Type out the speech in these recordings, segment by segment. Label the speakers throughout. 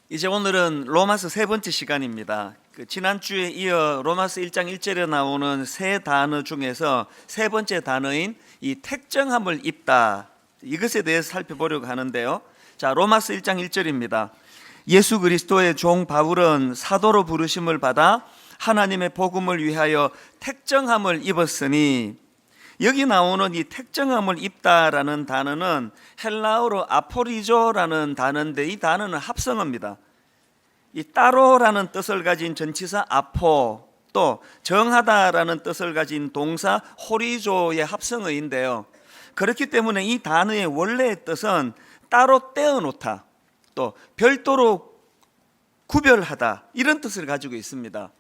Speaker 1: 이제 오늘은 로마서 세 번째 시간입니다. 지난주에 이어 로마서 1장 1절에 나오는 세 단어 중에서 세 번째 단어인 이 택정함을 입다, 이것에 대해서 살펴보려고 하는데요. 자, 로마서 1장 1절입니다. 예수 그리스도의 종 바울은 사도로 부르심을 받아 하나님의 복음을 위하여 택정함을 입었으니, 여기 나오는 이 택정함을 입다라는 단어는 헬라어로 아포리조라는 단어인데, 이 단어는 합성어입니다. 이 따로라는 뜻을 가진 전치사 아포, 또 정하다라는 뜻을 가진 동사 호리조의 합성어인데요. 그렇기 때문에 이 단어의 원래의 뜻은 따로 떼어놓다, 또 별도로 구별하다, 이런 뜻을 가지고 있습니다.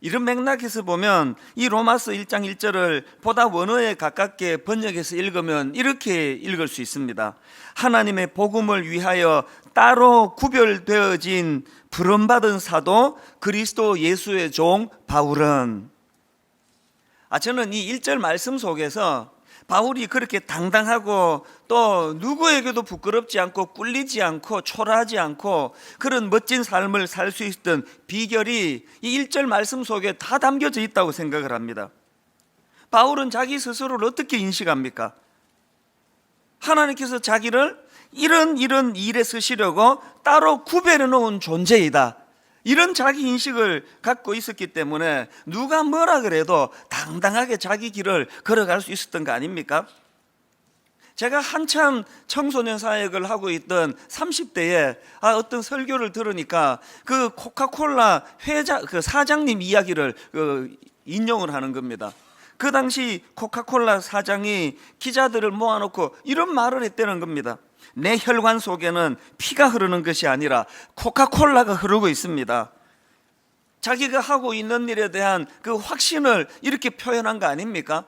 Speaker 1: 이런 맥락에서 보면 이 로마서 1장 1절을 보다 원어에 가깝게 번역해서 읽으면 이렇게 읽을 수 있습니다. 하나님의 복음을 위하여 따로 구별되어진 부름받은 사도 그리스도 예수의 종 바울은, 저는 이 1절 말씀 속에서 바울이 그렇게 당당하고 또 누구에게도 부끄럽지 않고 꿀리지 않고 초라하지 않고 그런 멋진 삶을 살 수 있었던 비결이 이 1절 말씀 속에 다 담겨져 있다고 생각을 합니다. 바울은 자기 스스로를 어떻게 인식합니까? 하나님께서 자기를 이런 일에 쓰시려고 따로 구별해 놓은 존재이다, 이런 자기 인식을 갖고 있었기 때문에 누가 뭐라 그래도 당당하게 자기 길을 걸어갈 수 있었던 거 아닙니까? 제가 한참 청소년 사역을 하고 있던 30대에 어떤 설교를 들으니까 그 코카콜라 사장님 이야기를 인용을 하는 겁니다. 그 당시 코카콜라 사장이 기자들을 모아놓고 이런 말을 했다는 겁니다. 내 혈관 속에는 피가 흐르는 것이 아니라 코카콜라가 흐르고 있습니다. 자기가 하고 있는 일에 대한 그 확신을 이렇게 표현한 거 아닙니까?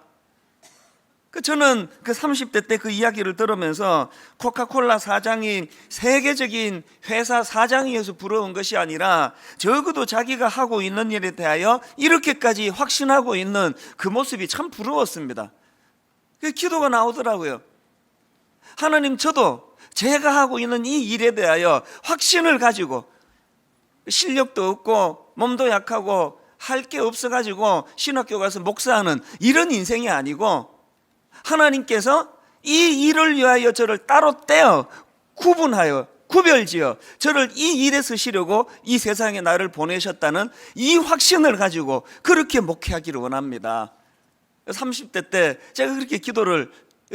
Speaker 1: 저는 그 30대 때 그 이야기를 들으면서 코카콜라 사장이 세계적인 회사 사장이어서 부러운 것이 아니라 적어도 자기가 하고 있는 일에 대하여 이렇게까지 확신하고 있는 그 모습이 참 부러웠습니다. 그 기도가 나오더라고요. 하나님, 저도 제가 하고 있는 이 일에 대하여 확신을 가지고, 실력도 없고 몸도 약하고 할 게 없어가지고 신학교 가서 목사하는 이런 인생이 아니고, 하나님께서 이 일을 위하여 저를 따로 떼어 구분하여 구별지어 저를 이 일에 쓰시려고 이 세상에 나를 보내셨다는 이 확신을 가지고 그렇게 목회하기를 원합니다. 30대 때 제가 그렇게 기도를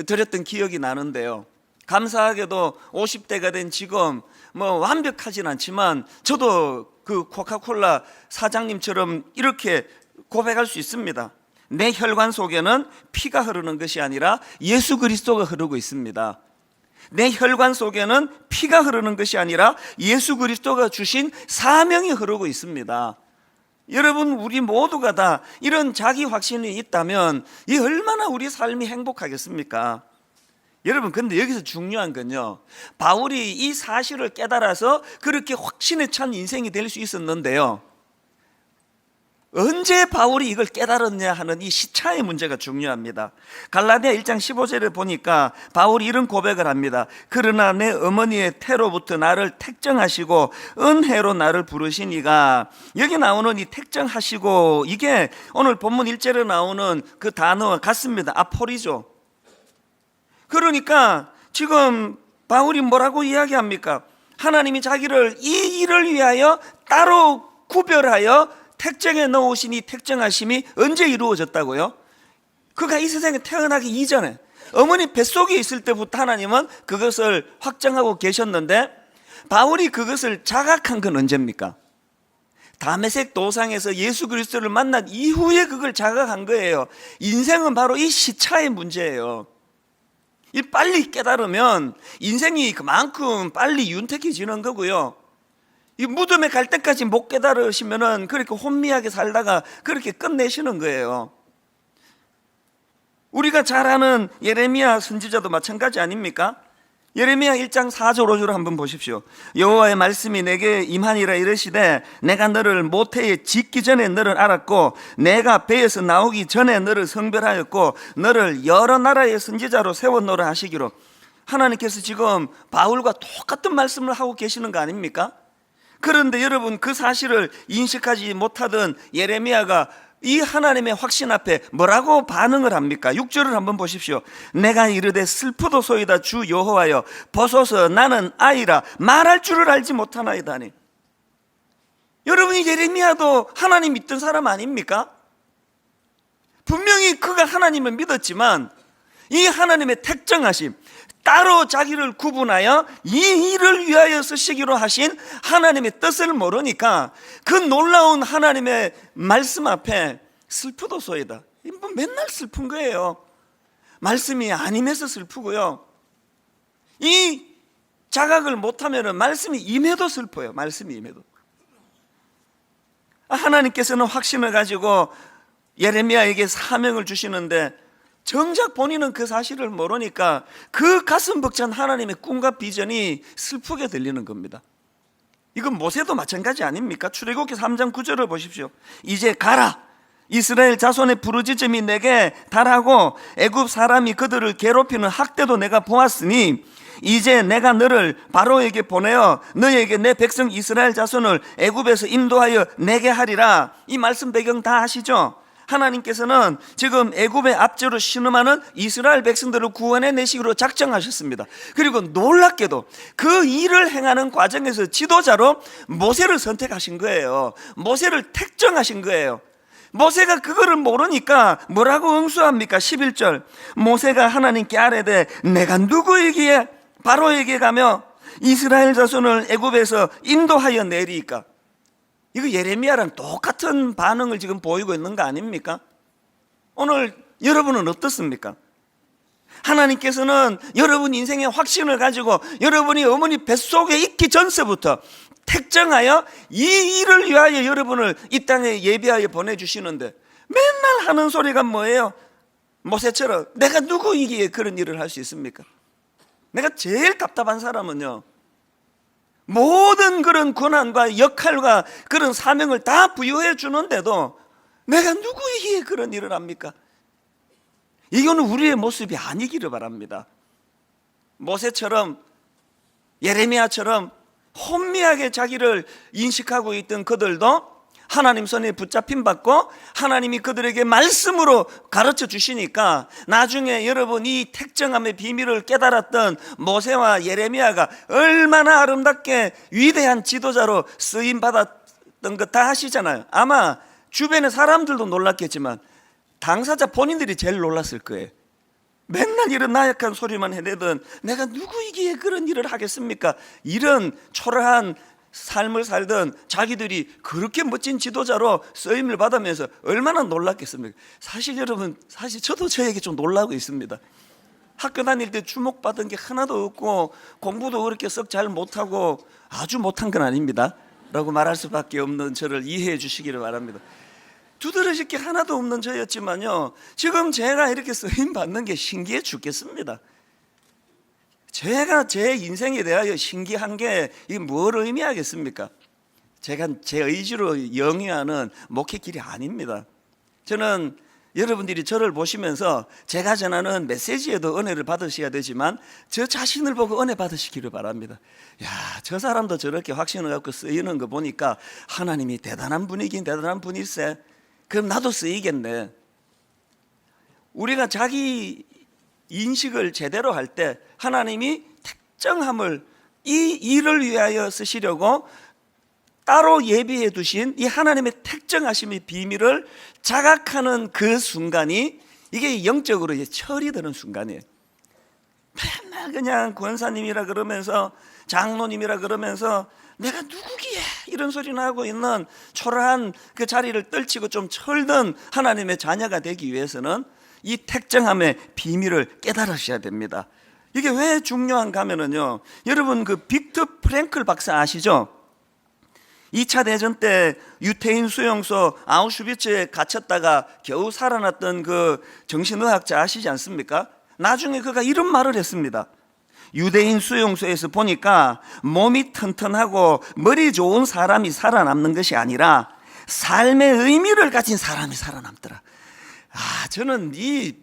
Speaker 1: 드렸던 기억이 나는데요. 감사하게도 50대가 된 지금 완벽하진 않지만 저도 그 코카콜라 사장님처럼 이렇게 고백할 수 있습니다. 내 혈관 속에는 피가 흐르는 것이 아니라 예수 그리스도가 흐르고 있습니다. 내 혈관 속에는 피가 흐르는 것이 아니라 예수 그리스도가 주신 사명이 흐르고 있습니다. 여러분, 우리 모두가 다 이런 자기 확신이 있다면 이 얼마나 우리 삶이 행복하겠습니까? 여러분, 근데 여기서 중요한 건요, 바울이 이 사실을 깨달아서 그렇게 확신에 찬 인생이 될 수 있었는데요, 언제 바울이 이걸 깨달았냐 하는 이 시차의 문제가 중요합니다. 갈라디아 1장 15절에 보니까 바울이 이런 고백을 합니다. 그러나 내 어머니의 태로부터 나를 택정하시고 은혜로 나를 부르시니가, 여기 나오는 이 택정하시고, 이게 오늘 본문 1절에 나오는 그 단어와 같습니다. 아포리죠. 그러니까 지금 바울이 뭐라고 이야기합니까? 하나님이 자기를 이 일을 위하여 따로 구별하여 택정해 놓으신 이 택정하심이 언제 이루어졌다고요? 그가 이 세상에 태어나기 이전에 어머니 뱃속에 있을 때부터 하나님은 그것을 확정하고 계셨는데, 바울이 그것을 자각한 건 언제입니까? 다메섹 도상에서 예수 그리스도를 만난 이후에 그걸 자각한 거예요. 인생은 바로 이 시차의 문제예요. 이 빨리 깨달으면 인생이 그만큼 빨리 윤택해지는 거고요, 이 무덤에 갈 때까지 못 깨달으시면은 그렇게 혼미하게 살다가 그렇게 끝내시는 거예요. 우리가 잘 아는 예레미야 선지자도 마찬가지 아닙니까? 예레미야 1장 4절 5절을 한번 보십시오. 여호와의 말씀이 내게 임하니라 이르시되, 내가 너를 모태에 짓기 전에 너를 알았고 내가 배에서 나오기 전에 너를 성별하였고 너를 여러 나라의 선지자로 세워놓으라 하시기로. 하나님께서 지금 바울과 똑같은 말씀을 하고 계시는 거 아닙니까? 그런데 여러분, 그 사실을 인식하지 못하던 예레미야가 이 하나님의 확신 앞에 뭐라고 반응을 합니까? 6절을 한번 보십시오. 내가 이르되 슬프도소이다 주 여호와여 보소서 나는 아이라 말할 줄을 알지 못하나이다니. 여러분이 예레미야도 하나님 믿던 사람 아닙니까? 분명히 그가 하나님을 믿었지만 이 하나님의 택정하심, 따로 자기를 구분하여 이 일을 위하여 쓰시기로 하신 하나님의 뜻을 모르니까 그 놀라운 하나님의 말씀 앞에 슬프도소이다. 뭐 맨날 슬픈 거예요. 말씀이 아님해서 슬프고요, 이 자각을 못하면 말씀이 임해도 슬퍼요. 말씀이 임해도. 하나님께서는 확신을 가지고 예레미야에게 사명을 주시는데 정작 본인은 그 사실을 모르니까 그 가슴 벅찬 하나님의 꿈과 비전이 슬프게 들리는 겁니다. 이건 모세도 마찬가지 아닙니까? 출애굽기 3장 9절을 보십시오. 이제 가라, 이스라엘 자손의 부르짖음이 내게 달하고 애굽 사람이 그들을 괴롭히는 학대도 내가 보았으니 이제 내가 너를 바로에게 보내어 너에게 내 백성 이스라엘 자손을 애굽에서 인도하여 내게 하리라. 이 말씀 배경 다 아시죠? 하나님께서는 지금 애굽의 압제로 신음하는 이스라엘 백성들을 구원해 내시기로 작정하셨습니다. 그리고 놀랍게도 그 일을 행하는 과정에서 지도자로 모세를 선택하신 거예요. 모세를 택정하신 거예요. 모세가 그거를 모르니까 뭐라고 응수합니까? 11절 모세가 하나님께 아뢰되 내가 누구이기에 바로에게 가며 이스라엘 자손을 애굽에서 인도하여 내리이까. 이거 예레미야랑 똑같은 반응을 지금 보이고 있는 거 아닙니까? 오늘 여러분은 어떻습니까? 하나님께서는 여러분 인생의 확신을 가지고 여러분이 어머니 뱃속에 있기 전서부터 택정하여 이 일을 위하여 여러분을 이 땅에 예비하여 보내주시는데 맨날 하는 소리가 뭐예요? 모세처럼 내가 누구이기에 그런 일을 할 수 있습니까? 내가 제일 답답한 사람은요, 모든 그런 권한과 역할과 그런 사명을 다 부여해 주는데도 내가 누구이기에 그런 일을 합니까? 이거는 우리의 모습이 아니기를 바랍니다. 모세처럼 예레미야처럼 혼미하게 자기를 인식하고 있던 그들도 하나님 손에 붙잡힘 받고 하나님이 그들에게 말씀으로 가르쳐 주시니까 나중에 여러분 이 택정함의 비밀을 깨달았던 모세와 예레미야가 얼마나 아름답게 위대한 지도자로 쓰임 받았던 거 다 아시잖아요. 아마 주변의 사람들도 놀랐겠지만 당사자 본인들이 제일 놀랐을 거예요. 맨날 이런 나약한 소리만 해대던 내가 누구이기에 그런 일을 하겠습니까? 이런 초라한 삶을 살던 자기들이 그렇게 멋진 지도자로 쓰임을 받으면서 얼마나 놀랐겠습니까? 사실 여러분, 사실 저도 저에게 좀 놀라고 있습니다. 학교 다닐 때 주목받은 게 하나도 없고 공부도 그렇게 썩 잘 못하고 아주 못한 건 아닙니다 라고 말할 수밖에 없는 저를 이해해 주시기를 바랍니다. 두드러질 게 하나도 없는 저였지만요, 지금 제가 이렇게 쓰임 받는 게 신기해 죽겠습니다. 제가 제 인생에 대하여 신기한 게 이게 뭘 의미하겠습니까? 제가 제 의지로 영위하는 목회 길이 아닙니다. 저는 여러분들이 저를 보시면서 제가 전하는 메시지에도 은혜를 받으셔야 되지만 저 자신을 보고 은혜 받으시기를 바랍니다. 야, 저 사람도 저렇게 확신을 갖고 쓰이는 거 보니까 하나님이 대단한 분이긴 대단한 분일세. 그럼 나도 쓰이겠네. 우리가 자기 인식을 제대로 할 때 하나님이 택정함을 이 일을 위하여 쓰시려고 따로 예비해 두신 이 하나님의 택정하심의 비밀을 자각하는 그 순간이 이게 영적으로 철이 드는 순간이에요. 맨날 그냥 권사님이라 그러면서 장로님이라 그러면서 내가 누구기에 이런 소리나 하고 있는 초라한 그 자리를 떨치고 좀 철든 하나님의 자녀가 되기 위해서는 이 택정함의 비밀을 깨달으셔야 됩니다. 이게 왜 중요한가 하면요, 여러분 그 빅터 프랭클 박사 아시죠? 2차 대전 때 유태인 수용소 아우슈비츠에 갇혔다가 겨우 살아났던 그 정신의학자 아시지 않습니까? 나중에 그가 이런 말을 했습니다. 유대인 수용소에서 보니까 몸이 튼튼하고 머리 좋은 사람이 살아남는 것이 아니라 삶의 의미를 가진 사람이 살아남더라. 저는 이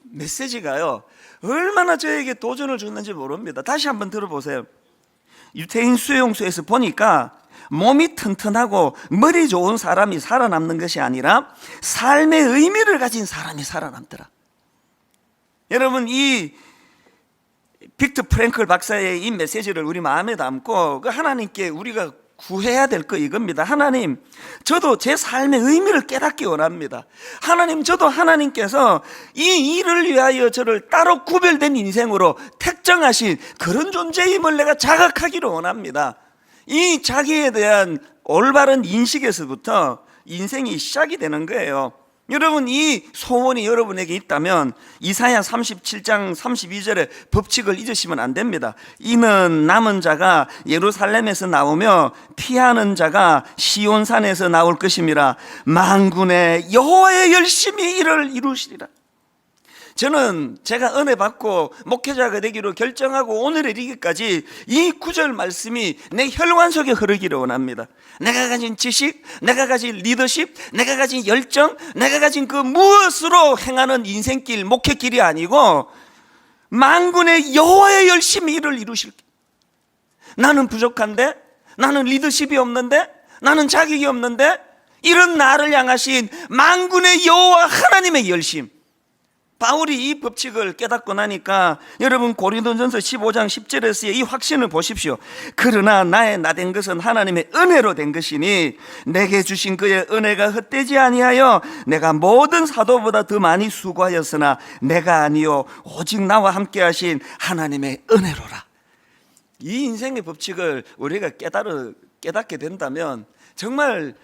Speaker 1: 메시지가요 얼마나 저에게 도전을 줬는지 모릅니다. 다시 한번 들어보세요. 유태인 수용소에서 보니까 몸이 튼튼하고 머리 좋은 사람이 살아남는 것이 아니라 삶의 의미를 가진 사람이 살아남더라. 여러분, 이 빅터 프랭클 박사의 이 메시지를 우리 마음에 담고 그 하나님께 우리가 구해야 될 거 이겁니다. 하나님, 저도 제 삶의 의미를 깨닫기 원합니다. 하나님, 저도 하나님께서 이 일을 위하여 저를 따로 구별된 인생으로 택정하신 그런 존재임을 내가 자각하기를 원합니다. 이 자기에 대한 올바른 인식에서부터 인생이 시작이 되는 거예요. 여러분, 이 소원이 여러분에게 있다면 이사야 37장 32절의 법칙을 잊으시면 안 됩니다. 이는 남은 자가 예루살렘에서 나오며 피하는 자가 시온산에서 나올 것임이라. 만군의 여호와의 열심히 이를 이루시리라. 저는 제가 은혜 받고 목회자가 되기로 결정하고 오늘에 이르기까지 이 구절 말씀이 내 혈관 속에 흐르기를 원합니다. 내가 가진 지식, 내가 가진 리더십, 내가 가진 열정, 내가 가진 그 무엇으로 행하는 인생길, 목회길이 아니고 만군의 여호와의 열심히 이를 이루실. 나는 부족한데, 나는 리더십이 없는데, 나는 자격이 없는데, 이런 나를 향하신 만군의 여호와 하나님의 열심. 바울이 이 법칙을 깨닫고 나니까 여러분 고린도전서 15장 10절에서의 이 확신을 보십시오. 그러나 나의 나된 것은 하나님의 은혜로 된 것이니 내게 주신 그의 은혜가 헛되지 아니하여 내가 모든 사도보다 더 많이 수고하였으나 내가 아니요 오직 나와 함께 하신 하나님의 은혜로라. 이 인생의 법칙을 우리가 깨닫게 된다면 정말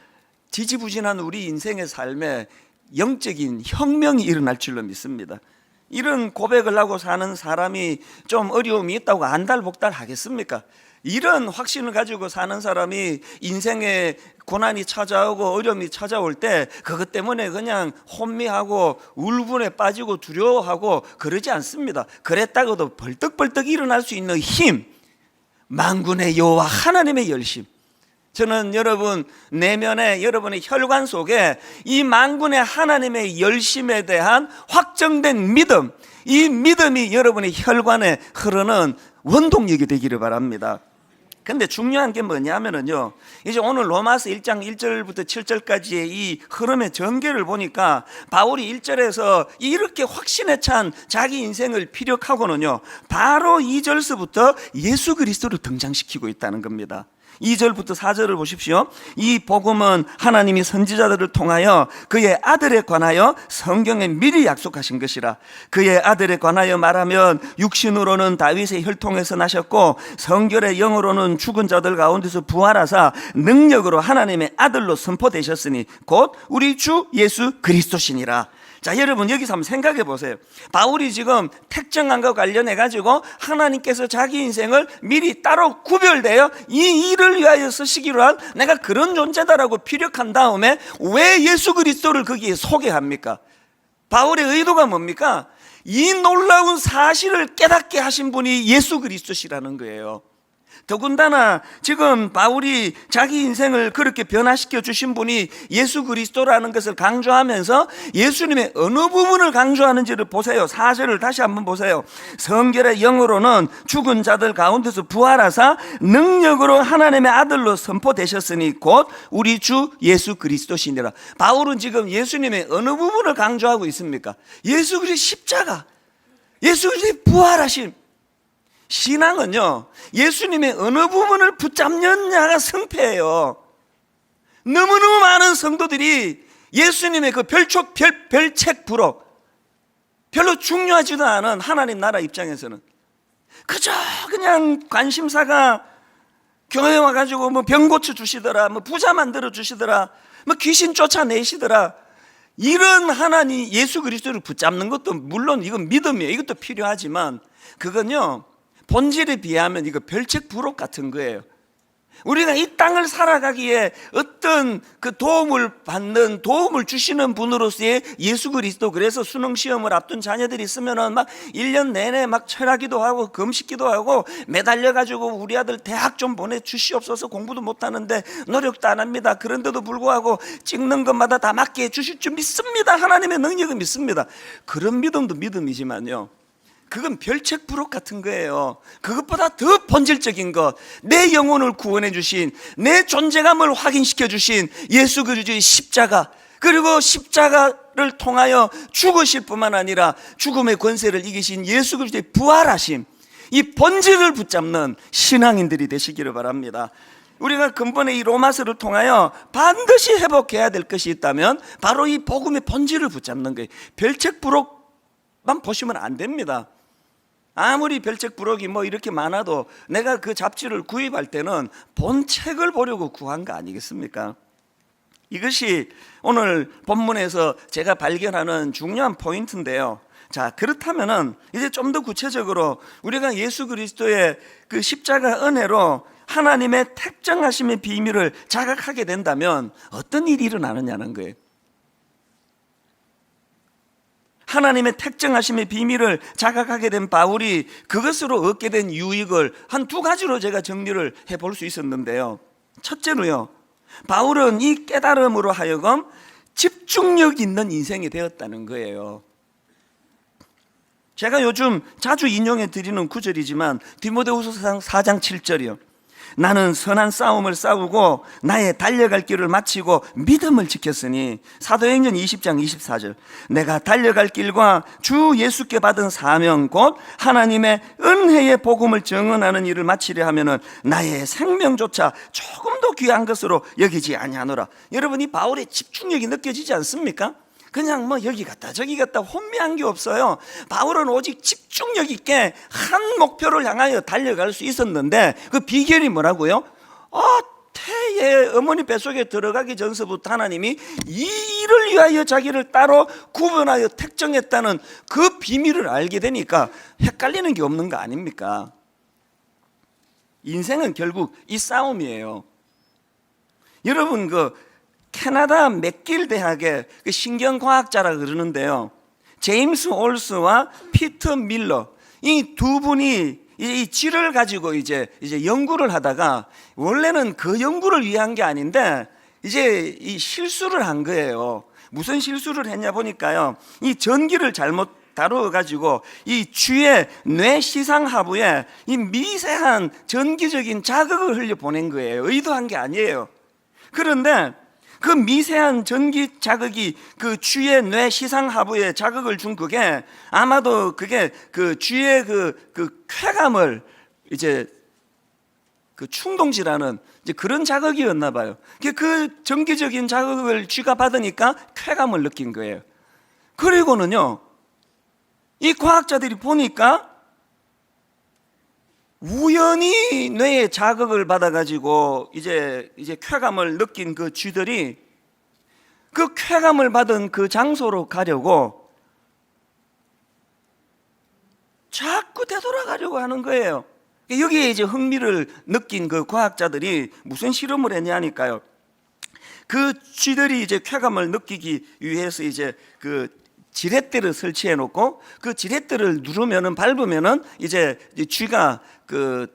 Speaker 1: 지지부진한 우리 인생의 삶에 영적인 혁명이 일어날 줄로 믿습니다. 이런 고백을 하고 사는 사람이 좀 어려움이 있다고 안달복달 하겠습니까? 이런 확신을 가지고 사는 사람이 인생에 고난이 찾아오고 어려움이 찾아올 때 그것 때문에 그냥 혼미하고 울분에 빠지고 두려워하고 그러지 않습니다. 그랬다고도 벌떡벌떡 일어날 수 있는 힘, 만군의 여호와 하나님의 열심. 저는 여러분 내면에 여러분의 혈관 속에 이 만군의 하나님의 열심에 대한 확정된 믿음, 이 믿음이 여러분의 혈관에 흐르는 원동력이 되기를 바랍니다. 근데 중요한 게 뭐냐면요, 이제 오늘 로마서 1장 1절부터 7절까지의 이 흐름의 전개를 보니까 바울이 1절에서 이렇게 확신에 찬 자기 인생을 피력하고는요, 바로 2절서부터 예수 그리스도를 등장시키고 있다는 겁니다. 2절부터 4절을 보십시오. 이 복음은 하나님이 선지자들을 통하여 그의 아들에 관하여 성경에 미리 약속하신 것이라. 그의 아들에 관하여 말하면 육신으로는 다윗의 혈통에서 나셨고 성결의 영으로는 죽은 자들 가운데서 부활하사 능력으로 하나님의 아들로 선포되셨으니 곧 우리 주 예수 그리스도시니라. 자, 여러분 여기서 한번 생각해 보세요. 바울이 지금 택정한과 관련해 가지고 하나님께서 자기 인생을 미리 따로 구별되어 이 일을 위하여 쓰시기로 한 내가 그런 존재다라고 피력한 다음에 왜 예수 그리스도를 거기에 소개합니까? 바울의 의도가 뭡니까? 이 놀라운 사실을 깨닫게 하신 분이 예수 그리스도시라는 거예요. 더군다나 지금 바울이 자기 인생을 그렇게 변화시켜 주신 분이 예수 그리스도라는 것을 강조하면서 예수님의 어느 부분을 강조하는지를 보세요. 4절을 다시 한번 보세요. 성결의 영으로는 죽은 자들 가운데서 부활하사 능력으로 하나님의 아들로 선포되셨으니 곧 우리 주 예수 그리스도시니라. 바울은 지금 예수님의 어느 부분을 강조하고 있습니까? 예수 그리스도 십자가, 예수 그리스도의 부활하심. 신앙은요, 예수님의 어느 부분을 붙잡느냐가 승패예요. 너무너무 많은 성도들이 예수님의 그 별책 부록, 별로 중요하지도 않은 하나님 나라 입장에서는 그저 그냥 관심사가 교회 와가지고 뭐 병 고쳐 주시더라, 뭐 부자 만들어 주시더라, 뭐 귀신 쫓아내시더라, 이런 하나님 예수 그리스도를 붙잡는 것도 물론 이건 믿음이에요. 이것도 필요하지만 그건요, 본질에 비하면 이거 별책 부록 같은 거예요. 우리가 이 땅을 살아가기에 어떤 그 도움을 주시는 분으로서의 예수 그리스도. 그래서 수능 시험을 앞둔 자녀들이 있으면은 막 1년 내내 막 철학기도 하고 금식기도 하고 매달려 가지고 우리 아들 대학 좀 보내 주시옵소서, 공부도 못 하는데 노력도 안 합니다. 그런데도 불구하고 찍는 것마다 다 맞게 해 주실 줄 믿습니다. 하나님의 능력을 믿습니다. 그런 믿음도 믿음이지만요, 그건 별책부록 같은 거예요. 그것보다 더 본질적인 것, 내 영혼을 구원해 주신, 내 존재감을 확인시켜 주신 예수 그리스도의 십자가, 그리고 십자가를 통하여 죽으실 뿐만 아니라 죽음의 권세를 이기신 예수 그리스도의 부활하심, 이 본질을 붙잡는 신앙인들이 되시기를 바랍니다. 우리가 근본의 이 로마서를 통하여 반드시 회복해야 될 것이 있다면 바로 이 복음의 본질을 붙잡는 거예요. 별책부록만 보시면 안 됩니다. 아무리 별책부록이 뭐 이렇게 많아도 내가 그 잡지를 구입할 때는 본 책을 보려고 구한 거 아니겠습니까? 이것이 오늘 본문에서 제가 발견하는 중요한 포인트인데요. 자, 그렇다면은 이제 좀 더 구체적으로 우리가 예수 그리스도의 그 십자가 은혜로 하나님의 택정하심의 비밀을 자각하게 된다면 어떤 일이 일어나느냐는 거예요. 하나님의 택정하심의 비밀을 자각하게 된 바울이 그것으로 얻게 된 유익을 한 두 가지로 제가 정리를 해볼 수 있었는데요. 첫째로요, 바울은 이 깨달음으로 하여금 집중력 있는 인생이 되었다는 거예요. 제가 요즘 자주 인용해 드리는 구절이지만 디모데후서 4장 7절이요. 나는 선한 싸움을 싸우고 나의 달려갈 길을 마치고 믿음을 지켰으니, 사도행전 20장 24절, 내가 달려갈 길과 주 예수께 받은 사명 곧 하나님의 은혜의 복음을 증언하는 일을 마치려 하면은 나의 생명조차 조금도 귀한 것으로 여기지 아니하노라. 여러분, 이 바울의 집중력이 느껴지지 않습니까? 그냥 뭐 여기 갔다 저기 갔다 혼미한 게 없어요. 바울은 오직 집중력 있게 한 목표를 향하여 달려갈 수 있었는데 그 비결이 뭐라고요? 태의 어머니 뱃속에 들어가기 전서부터 하나님이 이 일을 위하여 자기를 따로 구분하여 택정했다는 그 비밀을 알게 되니까 헷갈리는 게 없는 거 아닙니까? 인생은 결국 이 싸움이에요. 여러분, 캐나다 맥길 대학의 그 신경과학자라 그러는데요, 제임스 올스와 피터 밀러, 이 두 분이 이 질을 가지고 이제 연구를 하다가 원래는 그 연구를 위한 게 아닌데 이제 이 실수를 한 거예요. 무슨 실수를 했냐 보니까요, 이 전기를 잘못 다루어 가지고 이 쥐의 뇌 시상 하부에 이 미세한 전기적인 자극을 흘려 보낸 거예요. 의도한 게 아니에요. 그런데 그 미세한 전기 자극이 그 쥐의 뇌 시상 하부에 자극을 준 그게 아마도 그게 그 쥐의 그 쾌감을 이제 그 충동질하는 이제 그런 자극이었나 봐요. 그 전기적인 자극을 쥐가 받으니까 쾌감을 느낀 거예요. 그리고는요, 이 과학자들이 보니까 우연히 뇌에 자극을 받아가지고 이제 쾌감을 느낀 그 쥐들이 그 쾌감을 받은 그 장소로 가려고 자꾸 되돌아가려고 하는 거예요. 여기에 이제 흥미를 느낀 그 과학자들이 무슨 실험을 했냐니까요. 그 쥐들이 이제 쾌감을 느끼기 위해서 이제 그 지렛대를 설치해 놓고 그 지렛대를 누르면은 밟으면은 이제 쥐가 그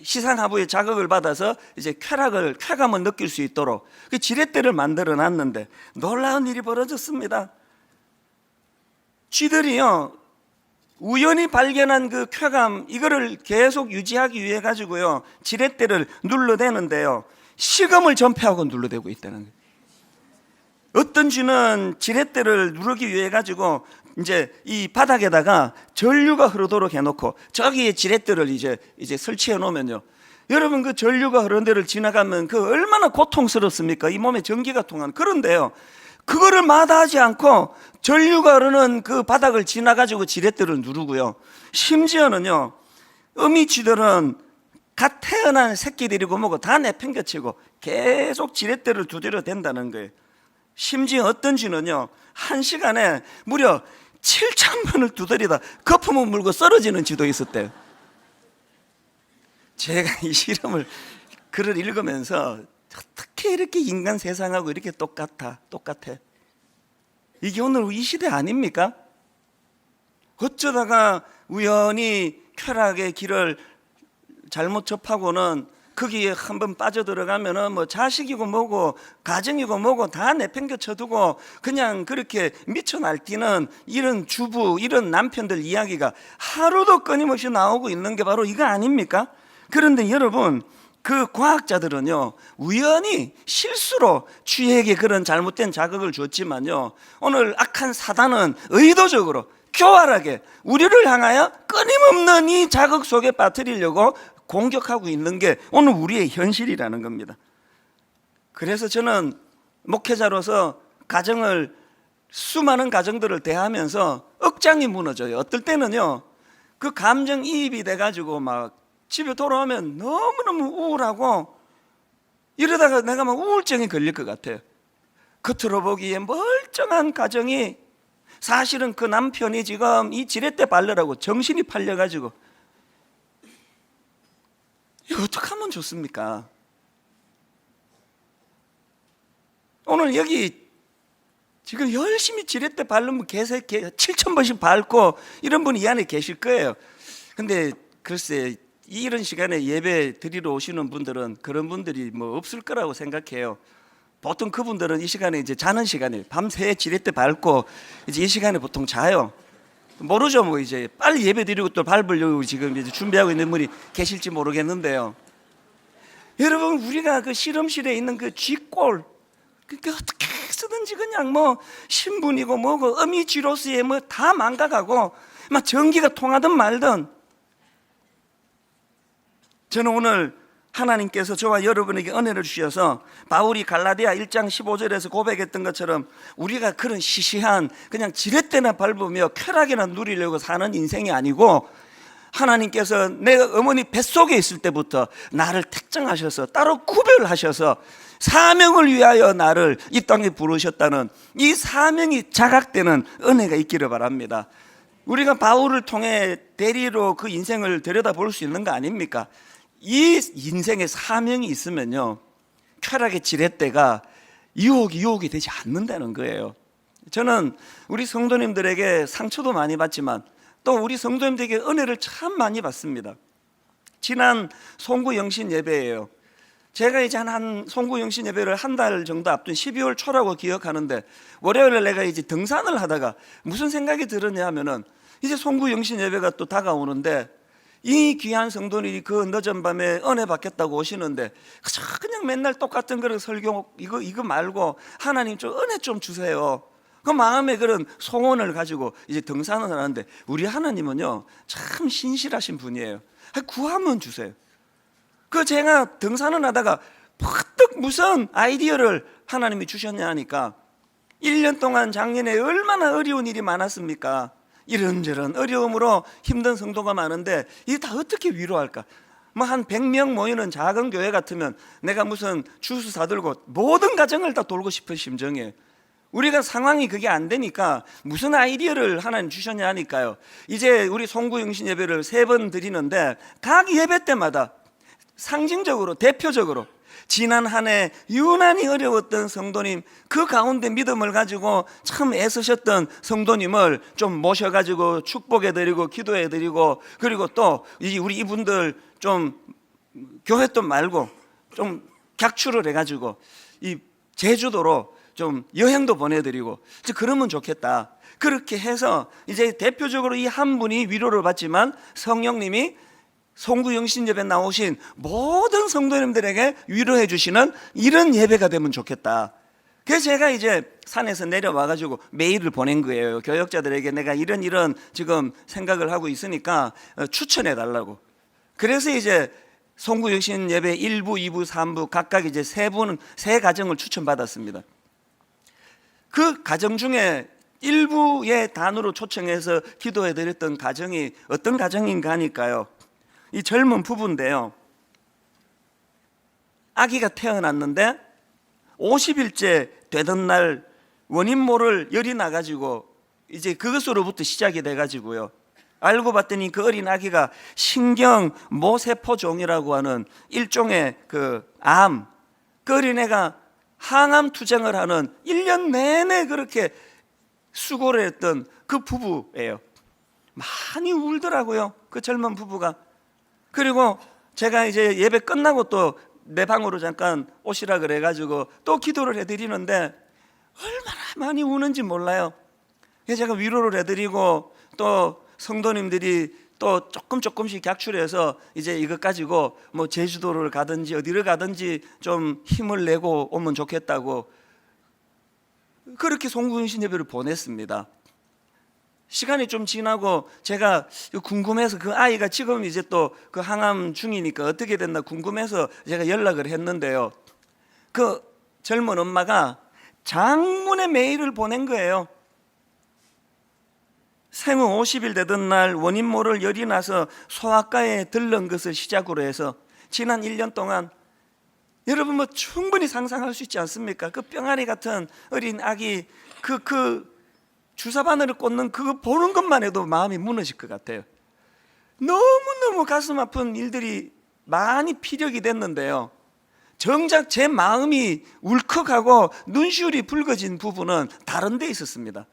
Speaker 1: 시상하부에 자극을 받아서 이제 쾌감을 느낄 수 있도록 그 지렛대를 만들어 놨는데 놀라운 일이 벌어졌습니다. 쥐들이요, 우연히 발견한 그 쾌감 이거를 계속 유지하기 위해 가지고요 지렛대를 눌러대는데요, 식음을 전폐하고 눌러대고 있다는 거예요. 어떤 쥐는 지렛대를 누르기 위해 가지고 이제 이 바닥에다가 전류가 흐르도록 해놓고 저기에 지렛대를 이제 설치해 놓으면요, 여러분 그 전류가 흐르는 데를 지나가면 그 얼마나 고통스럽습니까? 이 몸에 전기가 통하는. 그런데요, 그거를 마다하지 않고 전류가 흐르는 그 바닥을 지나가지고 지렛대를 누르고요, 심지어는요 어미쥐들은 갓 태어난 새끼들이고 뭐고 다 내팽개치고 계속 지렛대를 두드려 댄다는 거예요. 심지어 어떤 쥐는요 1시간에 무려 7,000번을 두드리다 거품을 물고 쓰러지는 쥐도 있었대요. 제가 이 실험을 글을 읽으면서 어떻게 이렇게 인간 세상하고 이렇게 똑같아. 이게 오늘 이 시대 아닙니까? 어쩌다가 우연히 쾌락의 길을 잘못 접하고는 거기에 한번 빠져들어가면은 뭐 자식이고 뭐고 가정이고 뭐고 다 내팽겨 쳐두고 그냥 그렇게 미쳐 날뛰는 이런 주부, 이런 남편들 이야기가 하루도 끊임없이 나오고 있는 게 바로 이거 아닙니까? 그런데 여러분, 그 과학자들은요, 우연히 실수로 쥐에게 그런 잘못된 자극을 줬지만요, 오늘 악한 사단은 의도적으로 교활하게 우리를 향하여 끊임없는 이 자극 속에 빠뜨리려고 공격하고 있는 게 오늘 우리의 현실이라는 겁니다. 그래서 저는 목회자로서 수많은 가정들을 대하면서 억장이 무너져요. 어떨 때는요, 그 감정이입이 돼가지고 막 집에 돌아오면 너무너무 우울하고 이러다가 내가 막 우울증이 걸릴 것 같아요. 겉으로 보기에 멀쩡한 가정이 사실은 그 남편이 지금 이 지렛대 발르라고 정신이 팔려가지고 이거 어떻게 하면 좋습니까? 오늘 여기 지금 열심히 지렛대 바르면 7,000번씩 밟고 이런 분이 이 안에 계실 거예요. 근데 글쎄, 이런 시간에 예배 드리러 오시는 분들은 그런 분들이 뭐 없을 거라고 생각해요. 보통 그분들은 이 시간에 이제 자는 시간이에요. 밤새 지렛대 밟고 이제 이 시간에 보통 자요. 모르죠. 뭐 이제 빨리 예배 드리고 또 밟으려고 지금 이제 준비하고 있는 분이 계실지 모르겠는데요. 여러분, 우리가 그 실험실에 있는 그 쥐꼴, 그게 어떻게 쓰든지 그냥 뭐 신분이고 뭐고 어미쥐로스에 뭐 다 망가가고 막 전기가 통하든 말든, 저는 오늘 하나님께서 저와 여러분에게 은혜를 주셔서 바울이 갈라디아 1장 15절에서 고백했던 것처럼 우리가 그런 시시한 그냥 지렛대나 밟으며 쾌락이나 누리려고 사는 인생이 아니고, 하나님께서 내가 어머니 뱃속에 있을 때부터 나를 택정하셔서 따로 구별하셔서 사명을 위하여 나를 이 땅에 부르셨다는 이 사명이 자각되는 은혜가 있기를 바랍니다. 우리가 바울을 통해 대리로 그 인생을 들여다볼 수 있는 거 아닙니까? 이 인생에 사명이 있으면요, 쾌락의 지렛대가 유혹이 되지 않는다는 거예요. 저는 우리 성도님들에게 상처도 많이 받지만 또 우리 성도님들에게 은혜를 참 많이 받습니다. 지난 송구 영신 예배예요. 제가 이제 한 송구 영신 예배를 한 달 정도 앞둔 12월 초라고 기억하는데, 월요일에 내가 이제 등산을 하다가 무슨 생각이 들었냐 하면은 이제 송구 영신 예배가 또 다가오는데 이 귀한 성도님이 그 늦은 밤에 은혜 받겠다고 오시는데 그냥 맨날 똑같은 그런 설교 이거 말고 하나님 좀 은혜 좀 주세요. 그 마음에 그런 소원을 가지고 이제 등산을 하는데, 우리 하나님은요 참 신실하신 분이에요. 구하면 주세요. 그 제가 등산을 하다가 퍼뜩 무슨 아이디어를 하나님이 주셨냐 하니까, 1년 동안 작년에 얼마나 어려운 일이 많았습니까? 이런저런 어려움으로 힘든 성도가 많은데 이게 다 어떻게 위로할까? 뭐 한 100명 모이는 작은 교회 같으면 내가 무슨 주스 사들고 모든 가정을 다 돌고 싶은 심정이에요. 우리가 상황이 그게 안 되니까 무슨 아이디어를 하나님 주셨냐 하니까요, 이제 우리 송구 영신 예배를 3번 드리는데 각 예배 때마다 상징적으로 대표적으로 지난 한 해 유난히 어려웠던 성도님, 그 가운데 믿음을 가지고 참 애쓰셨던 성도님을 좀 모셔가지고 축복해드리고 기도해드리고, 그리고 또 우리 이분들 좀 교회 돈 말고 좀 객출을 해가지고 이 제주도로 좀 여행도 보내드리고 그러면 좋겠다. 그렇게 해서 이제 대표적으로 이 한 분이 위로를 받지만 성령님이 송구 영신 예배 나오신 모든 성도님들에게 위로해 주시는 이런 예배가 되면 좋겠다. 그래서 제가 이제 산에서 내려와 가지고 메일을 보낸 거예요. 교역자들에게 내가 이런 지금 생각을 하고 있으니까 추천해 달라고. 그래서 이제 송구 영신 예배 1부, 2부, 3부 각각 이제 세 가정을 추천받았습니다. 그 가정 중에 일부의 단으로 초청해서 기도해 드렸던 가정이 어떤 가정인가 하니까요, 이 젊은 부부인데요, 아기가 태어났는데 50일째 되던 날 원인 모를 열이 나가지고 이제 그것으로부터 시작이 돼가지고요, 알고 봤더니 그 어린 아기가 신경모세포종이라고 하는 일종의 그 어린애가 항암 투쟁을 하는 1년 내내 그렇게 수고를 했던 그 부부예요. 많이 울더라고요, 그 젊은 부부가. 그리고 제가 이제 예배 끝나고 또 내 방으로 잠깐 오시라 그래가지고 또 기도를 해드리는데 얼마나 많이 우는지 몰라요. 그래서 제가 위로를 해드리고 또 성도님들이 또 조금씩 객출해서 이제 이것 가지고 뭐 제주도를 가든지 어디를 가든지 좀 힘을 내고 오면 좋겠다고 그렇게 송구신 예배를 보냈습니다. 시간이 좀 지나고 제가 궁금해서 그 아이가 지금 이제 또 그 항암 중이니까 어떻게 됐나 궁금해서 제가 연락을 했는데요. 그 젊은 엄마가 장문의 메일을 보낸 거예요. 생후 50일 되던 날 원인 모를 열이 나서 소아과에 들른 것을 시작으로 해서 지난 1년 동안 여러분 뭐 충분히 상상할 수 있지 않습니까? 그 병아리 같은 어린 아기 그 주사 바늘을 꽂는 그거 보는 것만 해도 마음이 무너질 것 같아요. 너무너무 가슴 아픈 일들이 많이 피력이 됐는데요. 정작 제 마음이 울컥하고 눈시울이 붉어진 부분은 다른 데 있었습니다.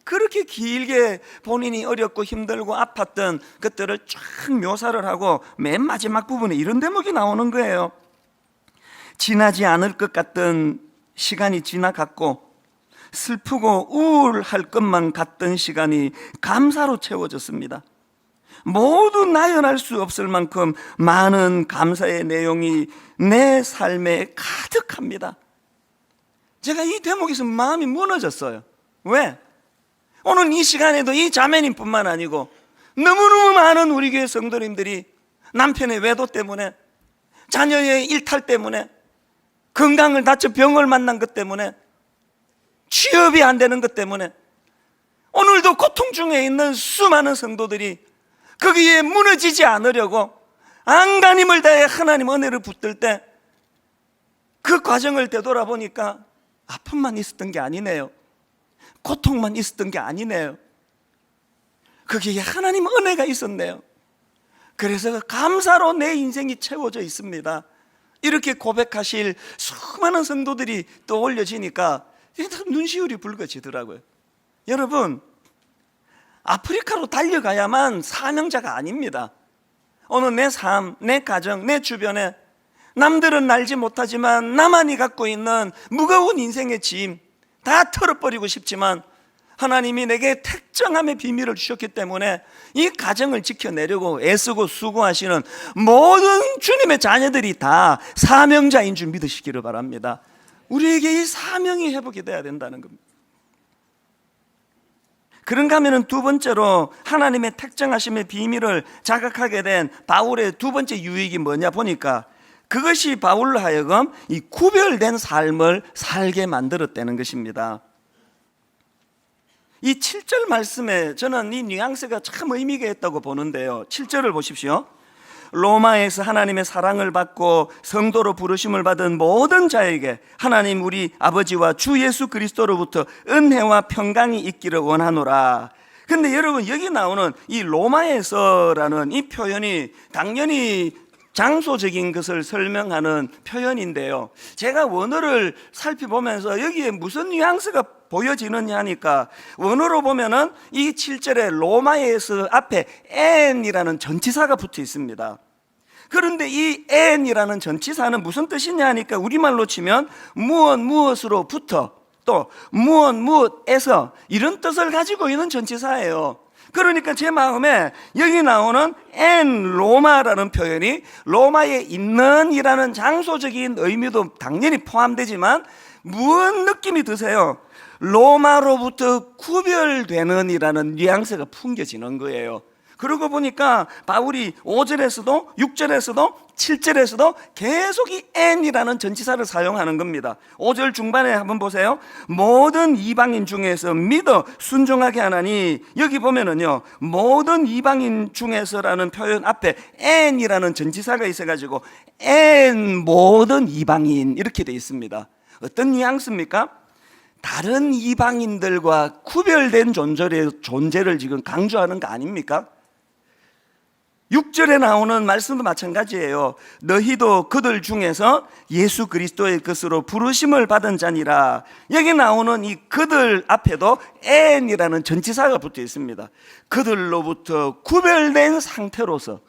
Speaker 1: 그렇게 길게 본인이 어렵고 힘들고 아팠던 것들을 쫙 묘사를 하고 맨 마지막 부분에 이런 대목이 나오는 거예요. 지나지 않을 것 같던 시간이 지나갔고 슬프고 우울할 것만 같던 시간이 감사로 채워졌습니다. 모두 나열할 수 없을 만큼 많은 감사의 내용이 내 삶에 가득합니다. 제가 이 대목에서 마음이 무너졌어요. 왜? 오늘 이 시간에도 이 자매님뿐만 아니고 너무너무 많은 우리 교회 성도님들이 남편의 외도 때문에, 자녀의 일탈 때문에, 건강을 다쳐 병을 만난 것 때문에, 취업이 안 되는 것 때문에 오늘도 고통 중에 있는 수많은 성도들이 거기에 무너지지 않으려고 안간힘을 다해 하나님 은혜를 붙들 때 그 과정을 되돌아보니까 아픔만 있었던 게 아니네요. 고통만 있었던 게 아니네요. 거기에 하나님 은혜가 있었네요. 그래서 감사로 내 인생이 채워져 있습니다. 이렇게 고백하실 수많은 성도들이 또 올려지니까 눈시울이 붉어지더라고요. 여러분, 아프리카로 달려가야만 사명자가 아닙니다. 오늘 내 삶, 내 가정, 내 주변에 남들은 알지 못하지만 나만이 갖고 있는 무거운 인생의 짐 다 털어버리고 싶지만 하나님이 내게 택정함의 비밀을 주셨기 때문에 이 가정을 지켜내려고 애쓰고 수고하시는 모든 주님의 자녀들이 다 사명자인 줄 믿으시기를 바랍니다. 우리에게 이 사명이 회복이 돼야 된다는 겁니다. 그런가 하면 두 번째로 하나님의 택정하심의 비밀을 자각하게 된 바울의 두 번째 유익이 뭐냐 보니까 그것이 바울로 하여금 이 구별된 삶을 살게 만들었다는 것입니다. 이 7절 말씀에 저는 이 뉘앙스가 참 의미가 있다고 보는데요. 7절을 보십시오. 로마에서 하나님의 사랑을 받고 성도로 부르심을 받은 모든 자에게 하나님 우리 아버지와 주 예수 그리스도로부터 은혜와 평강이 있기를 원하노라. 근데 여러분 여기 나오는 이 로마에서라는 이 표현이 당연히 장소적인 것을 설명하는 표현인데요. 제가 원어를 살펴보면서 여기에 무슨 뉘앙스가 보여지느냐 하니까 원어로 보면은 이 7절에 로마에서 앞에 n이라는 전치사가 붙어 있습니다. 그런데 이 n이라는 전치사는 무슨 뜻이냐 하니까 우리말로 치면 무엇으로부터 또 무엇에서 이런 뜻을 가지고 있는 전치사예요. 그러니까 제 마음에 여기 나오는 로마라는 표현이 로마에 있는 이라는 장소적인 의미도 당연히 포함되지만 무슨 느낌이 드세요? 로마로부터 구별되는 이라는 뉘앙스가 풍겨지는 거예요. 그러고 보니까 바울이 5절에서도 6절에서도 7절에서도 계속 이 n이라는 전치사를 사용하는 겁니다. 5절 중반에 한번 보세요. 모든 이방인 중에서 믿어 순종하게 하나니, 여기 보면은요 모든 이방인 중에서라는 표현 앞에 n이라는 전치사가 있어가지고 모든 이방인 이렇게 돼 있습니다. 어떤 뉘앙스입니까? 다른 이방인들과 구별된 존재를 지금 강조하는 거 아닙니까? 6절에 나오는 말씀도 마찬가지예요. 너희도 그들 중에서 예수 그리스도의 것으로 부르심을 받은 자니라. 여기 나오는 이 그들 앞에도 n이라는 전치사가 붙어 있습니다. 그들로부터 구별된 상태로서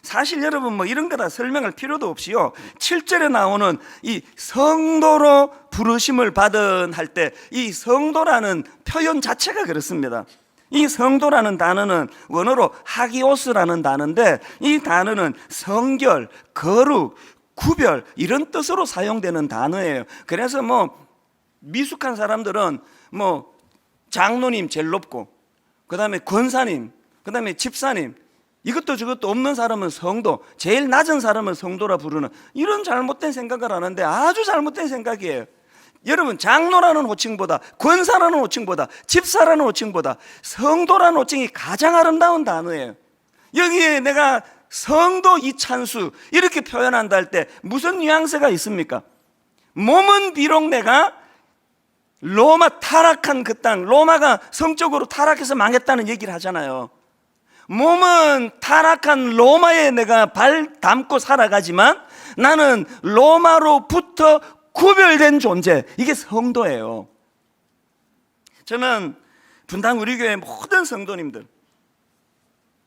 Speaker 1: 사실 여러분 뭐 이런 거다 설명할 필요도 없이요, 7절에 나오는 이 성도로 부르심을 받은 할 때 이 성도라는 표현 자체가 그렇습니다. 이 성도라는 단어는 원어로 하기오스라는 단어인데, 이 단어는 성결, 거룩, 구별 이런 뜻으로 사용되는 단어예요. 그래서 뭐 미숙한 사람들은 뭐 장로님 제일 높고, 그 다음에 권사님, 그 다음에 집사님, 이것도 저것도 없는 사람은 성도, 제일 낮은 사람은 성도라 부르는 이런 잘못된 생각을 하는데 아주 잘못된 생각이에요. 여러분, 장로라는 호칭보다, 권사라는 호칭보다, 집사라는 호칭보다 성도라는 호칭이 가장 아름다운 단어예요. 여기에 내가 성도 이찬수 이렇게 표현한다 할 때 무슨 뉘앙스가 있습니까? 몸은 비록 내가 로마 타락한 그 땅, 로마가 성적으로 타락해서 망했다는 얘기를 하잖아요. 몸은 타락한 로마에 내가 발 담고 살아가지만 나는 로마로부터 구별된 존재, 이게 성도예요. 저는 분당 우리 교회 모든 성도님들,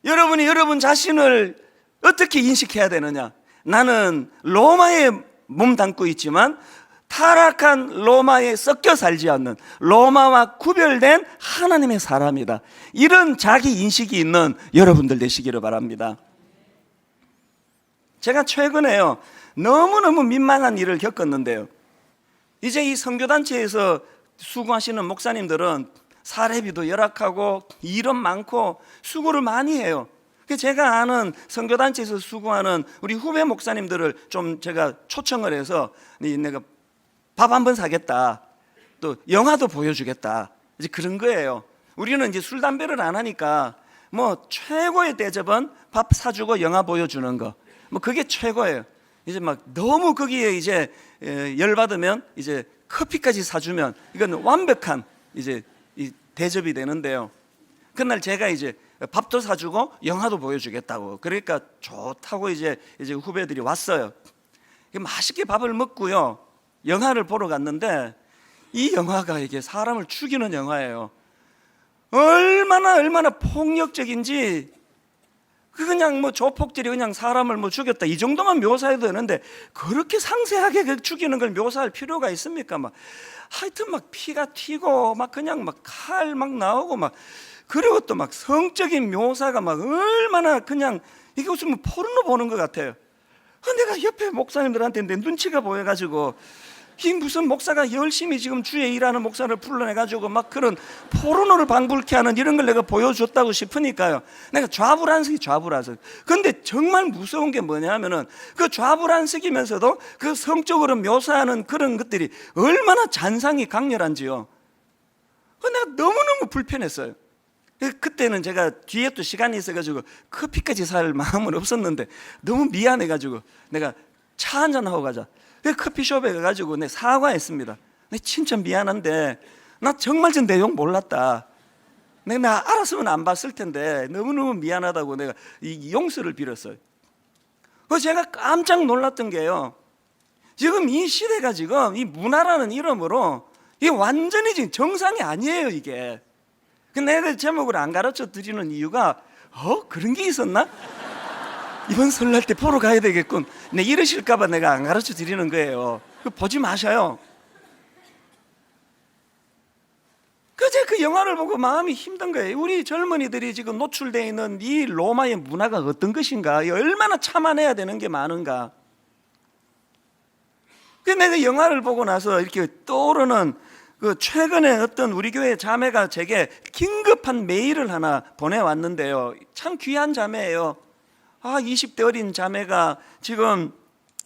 Speaker 1: 여러분이 여러분 자신을 어떻게 인식해야 되느냐? 나는 로마에 몸 담고 있지만 타락한 로마에 섞여 살지 않는, 로마와 구별된 하나님의 사람이다. 이런 자기 인식이 있는 여러분들 되시기를 바랍니다. 제가 최근에요, 너무너무 민망한 일을 겪었는데요, 이제 이 선교단체에서 수고하시는 목사님들은 사례비도 열악하고 일은 많고 수고를 많이 해요. 제가 아는 선교단체에서 수고하는 우리 후배 목사님들을 좀 제가 초청을 해서 내가 밥 한 번 사겠다, 또 영화도 보여주겠다, 이제 그런 거예요. 우리는 이제 술 담배를 안 하니까 뭐 최고의 대접은 밥 사주고 영화 보여주는 거, 뭐 그게 최고예요. 이제 막 너무 거기에 이제 열받으면 이제 커피까지 사주면 이건 완벽한 이제 이 대접이 되는데요. 그날 제가 이제 밥도 사주고 영화도 보여주겠다고, 그러니까 좋다고 이제 후배들이 왔어요. 맛있게 밥을 먹고요, 영화를 보러 갔는데 이 영화가 이게 사람을 죽이는 영화예요. 얼마나 폭력적인지, 그냥 뭐 조폭들이 그냥 사람을 뭐 죽였다 이 정도만 묘사해도 되는데 그렇게 상세하게 그 죽이는 걸 묘사할 필요가 있습니까? 막 하여튼 막 피가 튀고 막 그냥 막 칼 막 나오고 막, 그리고 또 막 성적인 묘사가 막 얼마나 그냥 이게 무슨 뭐 포르노 보는 것 같아요. 내가 옆에 목사님들한테 내 눈치가 보여가지고, 이 무슨 목사가 열심히 지금 주에 일하는 목사를 불러내가지고 막 그런 포르노를 방불케 하는 이런 걸 내가 보여줬다고 싶으니까요, 내가 좌불안석이 좌불안석. 근데 정말 무서운 게 뭐냐면은 그 좌불안석이면서도 그 성적으로 묘사하는 그런 것들이 얼마나 잔상이 강렬한지요. 내가 너무너무 불편했어요. 그때는 제가 뒤에 또 시간이 있어가지고 커피까지 살 마음은 없었는데 너무 미안해가지고 내가 차 한잔 하고 가자, 커피숍에 가가지고 내 사과했습니다. 내 진짜 미안한데 나 정말 저 내용 몰랐다, 내가 알았으면 안 봤을 텐데 너무너무 미안하다고 내가 이 용서를 빌었어요. 제가 깜짝 놀랐던 게요, 지금 이 시대가 지금 이 문화라는 이름으로 이게 완전히 지금 정상이 아니에요. 이게 내가 제목을 안 가르쳐 드리는 이유가 그런 게 있었나? 이번 설날 때 보러 가야 되겠군, 이러실까 봐 내가 안 가르쳐 드리는 거예요. 보지 마셔요. 그제 그 영화를 보고 마음이 힘든 거예요. 우리 젊은이들이 지금 노출되어 있는 이 로마의 문화가 어떤 것인가, 얼마나 참아내야 되는 게 많은가. 내가 영화를 보고 나서 이렇게 떠오르는 그 최근에 어떤 우리 교회 자매가 제게 긴급한 메일을 하나 보내왔는데요, 참 귀한 자매예요. 20대 어린 자매가 지금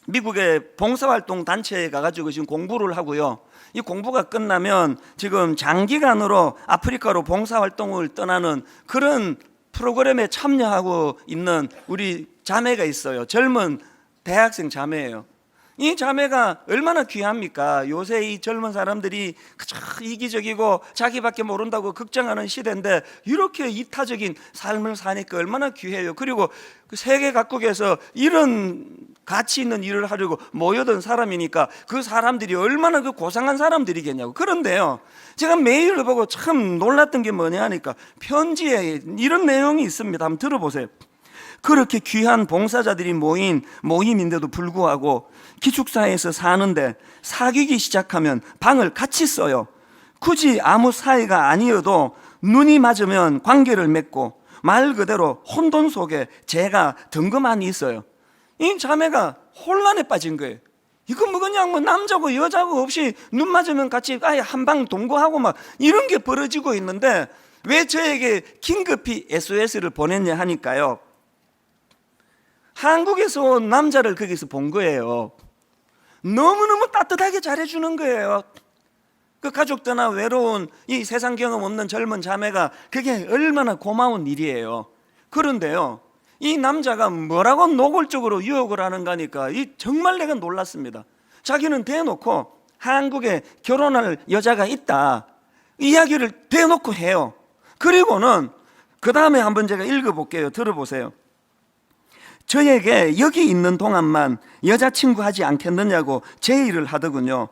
Speaker 1: 미국의 봉사활동 단체에 가가지고 지금 공부를 하고요, 이 공부가 끝나면 지금 장기간으로 아프리카로 봉사활동을 떠나는 그런 프로그램에 참여하고 있는 우리 자매가 있어요. 젊은 대학생 자매예요. 이 자매가 얼마나 귀합니까? 요새 이 젊은 사람들이 그저 이기적이고 자기밖에 모른다고 걱정하는 시대인데 이렇게 이타적인 삶을 사니까 얼마나 귀해요. 그리고 그 세계 각국에서 이런 가치 있는 일을 하려고 모여든 사람이니까 그 사람들이 얼마나 그 고상한 사람들이겠냐고. 그런데요, 제가 메일을 보고 참 놀랐던 게 뭐냐 하니까 편지에 이런 내용이 있습니다. 한번 들어보세요. 그렇게 귀한 봉사자들이 모인 모임인데도 불구하고 기숙사에서 사는데 사귀기 시작하면 방을 같이 써요. 굳이 아무 사이가 아니어도 눈이 맞으면 관계를 맺고 말 그대로 혼돈 속에 제가 덩그러니 있어요. 이 자매가 혼란에 빠진 거예요. 이거 뭐 그냥 뭐 남자고 여자고 없이 눈 맞으면 같이 아예 한방 동거하고 막 이런 게 벌어지고 있는데 왜 저에게 긴급히 SOS를 보냈냐 하니까요, 한국에서 온 남자를 거기서 본 거예요. 너무너무 따뜻하게 잘해주는 거예요. 그 가족들나 외로운 이 세상 경험 없는 젊은 자매가 그게 얼마나 고마운 일이에요. 그런데요, 이 남자가 뭐라고 노골적으로 유혹을 하는가 하니까 정말 내가 놀랐습니다. 자기는 대놓고 한국에 결혼할 여자가 있다 이야기를 대놓고 해요. 그리고는 그 다음에 한번 제가 읽어볼게요. 들어보세요. 저에게 여기 있는 동안만 여자친구 하지 않겠느냐고 제의를 하더군요.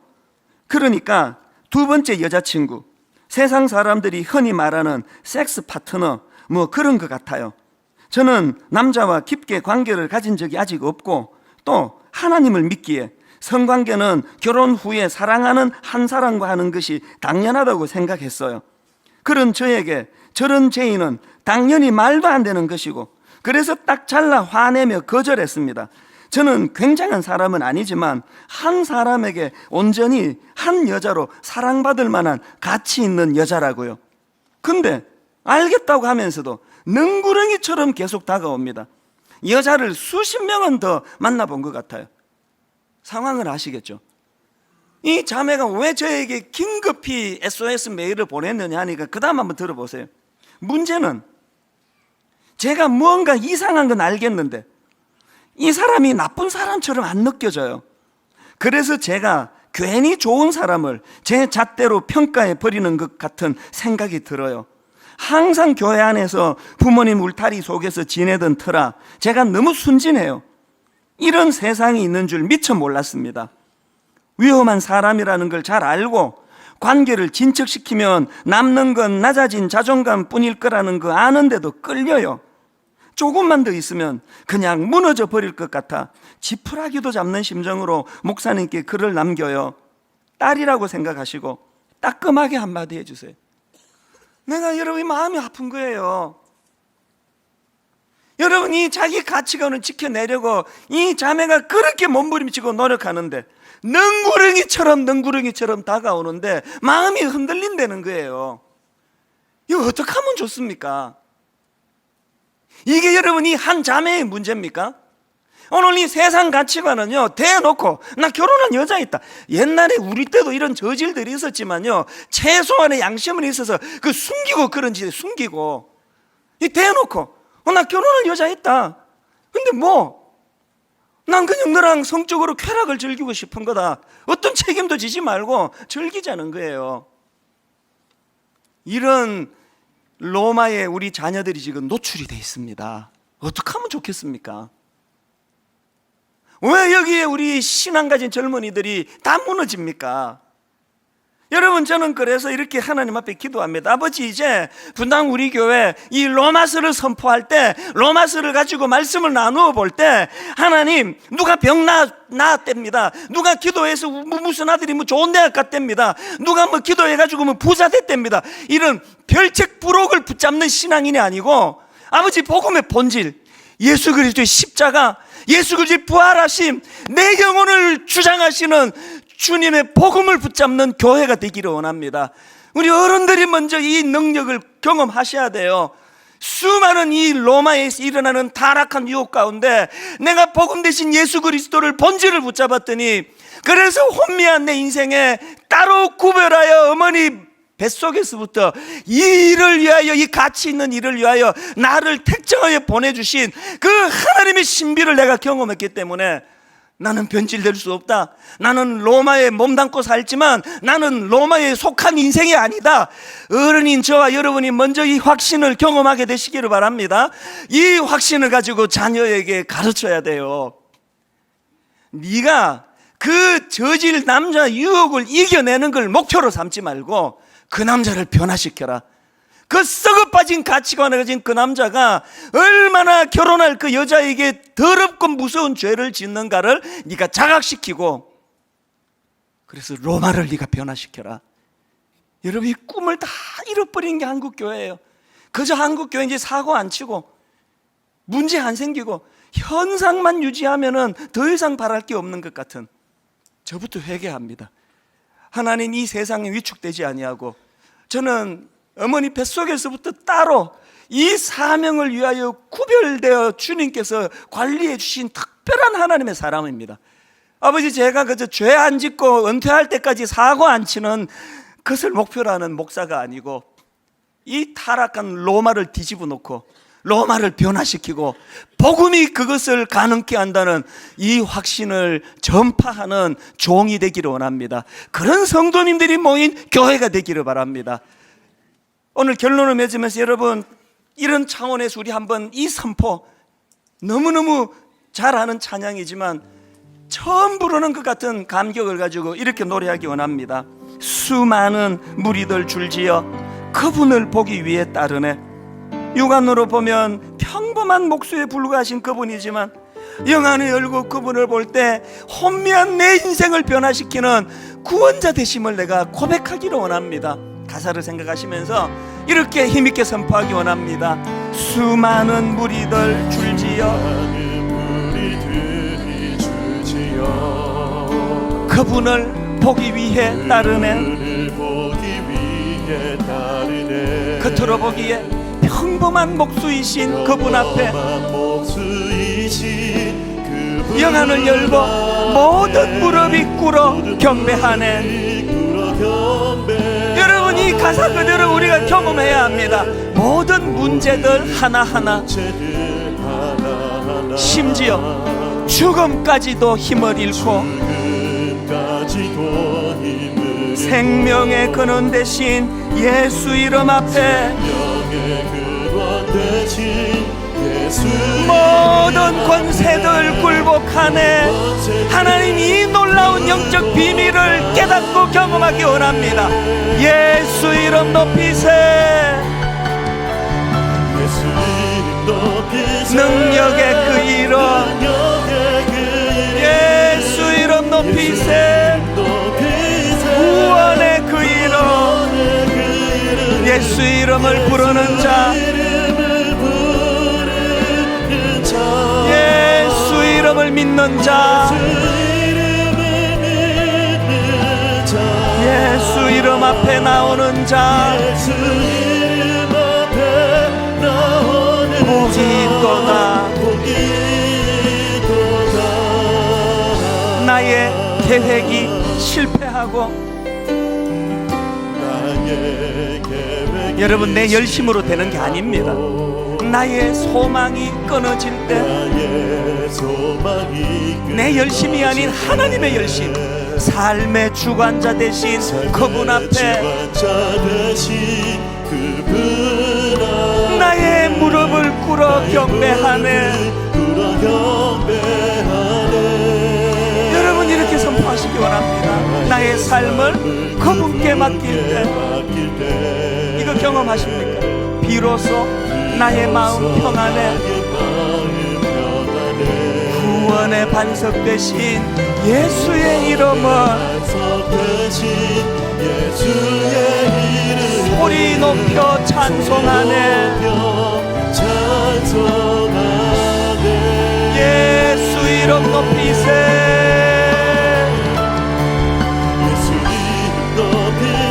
Speaker 1: 그러니까 두 번째 여자친구, 세상 사람들이 흔히 말하는 섹스 파트너 뭐 그런 것 같아요. 저는 남자와 깊게 관계를 가진 적이 아직 없고 또 하나님을 믿기에 성관계는 결혼 후에 사랑하는 한 사람과 하는 것이 당연하다고 생각했어요. 그런 저에게 저런 제의는 당연히 말도 안 되는 것이고 그래서 딱 잘라 화내며 거절했습니다. 저는 굉장한 사람은 아니지만 한 사람에게 온전히 한 여자로 사랑받을 만한 가치 있는 여자라고요. 근데 알겠다고 하면서도 능구렁이처럼 계속 다가옵니다. 여자를 수십 명은 더 만나본 것 같아요. 상황을 아시겠죠? 이 자매가 왜 저에게 긴급히 SOS 메일을 보냈느냐 하니까 그 다음 한번 들어보세요. 문제는 제가 무언가 이상한 건 알겠는데 이 사람이 나쁜 사람처럼 안 느껴져요. 그래서 제가 괜히 좋은 사람을 제 잣대로 평가해 버리는 것 같은 생각이 들어요. 항상 교회 안에서 부모님 울타리 속에서 지내던 터라 제가 너무 순진해요. 이런 세상이 있는 줄 미처 몰랐습니다. 위험한 사람이라는 걸 잘 알고 관계를 진척시키면 남는 건 낮아진 자존감 뿐일 거라는 거 아는데도 끌려요. 조금만 더 있으면 그냥 무너져 버릴 것 같아 지푸라기도 잡는 심정으로 목사님께 글을 남겨요. 딸이라고 생각하시고 따끔하게 한마디 해주세요. 내가 여러분이 마음이 아픈 거예요. 여러분이 자기 가치관을 지켜내려고 이 자매가 그렇게 몸부림치고 노력하는데 능구렁이처럼 다가오는데 마음이 흔들린다는 거예요. 이거 어떻게 하면 좋습니까? 이게 여러분이 한 자매의 문제입니까? 오늘 이 세상 가치관은요, 대놓고 나 결혼한 여자 있다. 옛날에 우리 때도 이런 저질들이 있었지만요, 최소한의 양심은 있어서 그 숨기고 그런 짓을 숨기고 이 대놓고 나 결혼한 여자 있다. 근데 난 그냥 너랑 성적으로 쾌락을 즐기고 싶은 거다. 어떤 책임도 지지 말고 즐기자는 거예요. 이런 로마에 우리 자녀들이 지금 노출이 돼 있습니다. 어떻게 하면 좋겠습니까? 왜 여기에 우리 신앙 가진 젊은이들이 다 무너집니까? 여러분, 저는 그래서 이렇게 하나님 앞에 기도합니다. 아버지, 이제 분당 우리 교회 이 로마서를 선포할 때, 로마서를 가지고 말씀을 나누어 볼 때, 하나님, 누가 병 나았답니다. 누가 기도해서 무슨 아들이 좋은 대학 갔답니다. 누가 기도해가지고 부자 됐답니다. 이런 별책 부록을 붙잡는 신앙인이 아니고, 아버지 복음의 본질, 예수 그리스도의 십자가, 예수 그리스도의 부활하심, 내 영혼을 주장하시는 주님의 복음을 붙잡는 교회가 되기를 원합니다. 우리 어른들이 먼저 이 능력을 경험하셔야 돼요. 수많은 이 로마에서 일어나는 타락한 유혹 가운데 내가 복음 대신 예수 그리스도를 본질을 붙잡았더니, 그래서 혼미한 내 인생에 따로 구별하여 어머니 뱃속에서부터 이 일을 위하여, 이 가치 있는 일을 위하여 나를 택정하여 보내주신 그 하나님의 신비를 내가 경험했기 때문에 나는 변질될 수 없다. 나는 로마에 몸담고 살지만 나는 로마에 속한 인생이 아니다. 어른인 저와 여러분이 먼저 이 확신을 경험하게 되시기를 바랍니다. 이 확신을 가지고 자녀에게 가르쳐야 돼요. 네가 그 저질 남자 유혹을 이겨내는 걸 목표로 삼지 말고 그 남자를 변화시켜라. 그 썩어 빠진 가치관을 가진 그 남자가 얼마나 결혼할 그 여자에게 더럽고 무서운 죄를 짓는가를 네가 자각시키고, 그래서 로마를 네가 변화시켜라. 여러분, 이 꿈을 다 잃어버린 게 한국교회예요. 그저 한국교회 이제 사고 안 치고 문제 안 생기고 현상만 유지하면은 더 이상 바랄 게 없는 것 같은, 저부터 회개합니다. 하나님, 이 세상에 위축되지 아니하고 저는 어머니 뱃속에서부터 따로 이 사명을 위하여 구별되어 주님께서 관리해 주신 특별한 하나님의 사람입니다. 아버지, 제가 그저 죄 안 짓고 은퇴할 때까지 사고 안 치는 그것을 목표로 하는 목사가 아니고, 이 타락한 로마를 뒤집어 놓고 로마를 변화시키고 복음이 그것을 가능케 한다는 이 확신을 전파하는 종이 되기를 원합니다. 그런 성도님들이 모인 교회가 되기를 바랍니다. 오늘 결론을 맺으면서 여러분, 이런 차원에서 우리 한번 이 선포, 너무너무 잘 아는 찬양이지만 처음 부르는 것 같은 감격을 가지고 이렇게 노래하기 원합니다. 수많은 무리들 줄지어 그분을 보기 위해 따르네. 육안으로 보면 평범한 목수에 불과하신 그분이지만 영안을 열고 그분을 볼 때 혼미한 내 인생을 변화시키는 구원자 되심을 내가 고백하기를 원합니다. 가사를 생각하시면서 이렇게 힘있게 선포하기 원합니다. 수많은 무리들 줄지어 그분을 보기 위해 따르네. 겉으로 보기에 평범한 목수이신 그분 앞에 영안을 열고 모든 무릎이 꿇어 경배하네. 여러분, 이 가사 그대로 우리가 경험해야 합니다. 모든 문제들 하나하나, 심지어 죽음까지도 힘을 잃고 생명의 근원 대신 예수 이름 앞에 모든 권세들 굴복하네. 하나님, 이 놀라운 영적 비밀을 깨닫고 경험하기 원합니다. 예수 이름 높이세. 능력의 그 이름, 예수 이름 높이세. 구원의 그 이름, 예수 이름을 부르는 자, 예수 이름을 믿는 자, 예수 이름 앞에 나오는 자, 복이 있도다. 나의 계획이 실패하고, 여러분, 내 열심으로 되는 게 아닙니다. 나의 소망이 끊어질 때 내 열심이 아닌 하나님의 열심, 삶의 주관자 되신 그분 앞에 나의 무릎을 꿇어 경배하네. 여러분, 이렇게 선포하시기 원합니다. 나의 삶을 그분께 맡길 때, 이거 경험하십니까? 비로소 나의 마음 평안해. 구원의 반석 되신 예수의 이름을 소리 높여 찬송하네. 예수 이름 높이세.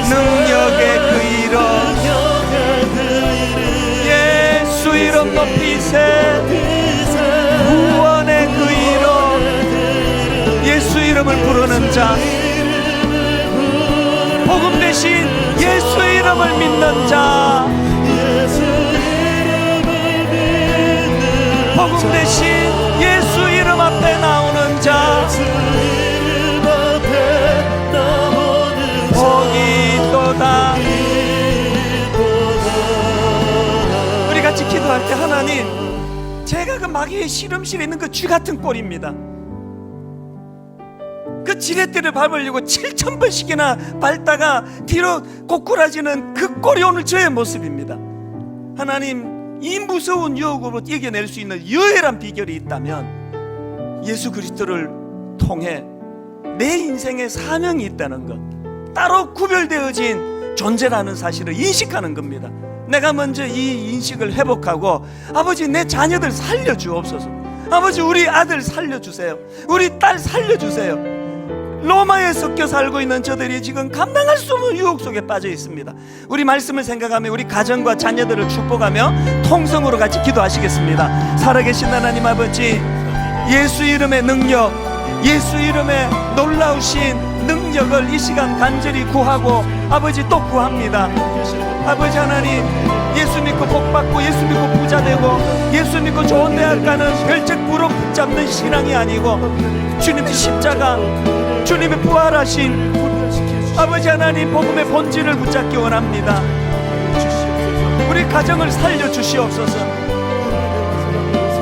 Speaker 1: 능력의 그 이름, 예수 이름 높이세. 구원의 그 이름, 예수 이름을 부르는 자, 복음 대신 예수 이름을 믿는 자, 복음 대신 예수 이름 앞에 나오는 자, 복이 있도다. 우리 같이 기도할 때, 하나님, 제가 그 마귀의 실험실에 있는 그 쥐 같은 꼴입니다. 그 지렛대를 밟으려고 7,000번씩이나 밟다가 뒤로 꼬꾸라지는 그 꼴이 오늘 저의 모습입니다. 하나님, 이 무서운 유혹으로 이겨낼 수 있는 유일한 비결이 있다면 예수 그리스도를 통해 내 인생에 사명이 있다는 것, 따로 구별되어진 존재라는 사실을 인식하는 겁니다. 내가 먼저 이 인식을 회복하고, 아버지 내 자녀들 살려주옵소서, 아버지 우리 아들 살려주세요, 우리 딸 살려주세요. 로마에 섞여 살고 있는 저들이 지금 감당할 수 없는 유혹 속에 빠져 있습니다. 우리 말씀을 생각하며 우리 가정과 자녀들을 축복하며 통성으로 같이 기도하시겠습니다. 살아계신 하나님 아버지, 예수 이름의 능력, 예수 이름의 놀라우신 능력을 이 시간 간절히 구하고, 아버지 또 구합니다. 아버지 하나님, 예수 믿고 복받고, 예수 믿고 부자되고, 예수 믿고 좋은 대학 가는 별책 부록 붙잡는 신앙이 아니고, 주님의 십자가, 주님의 부활하신 아버지 하나님 복음의 본질을 붙잡기 원합니다. 우리 가정을 살려주시옵소서.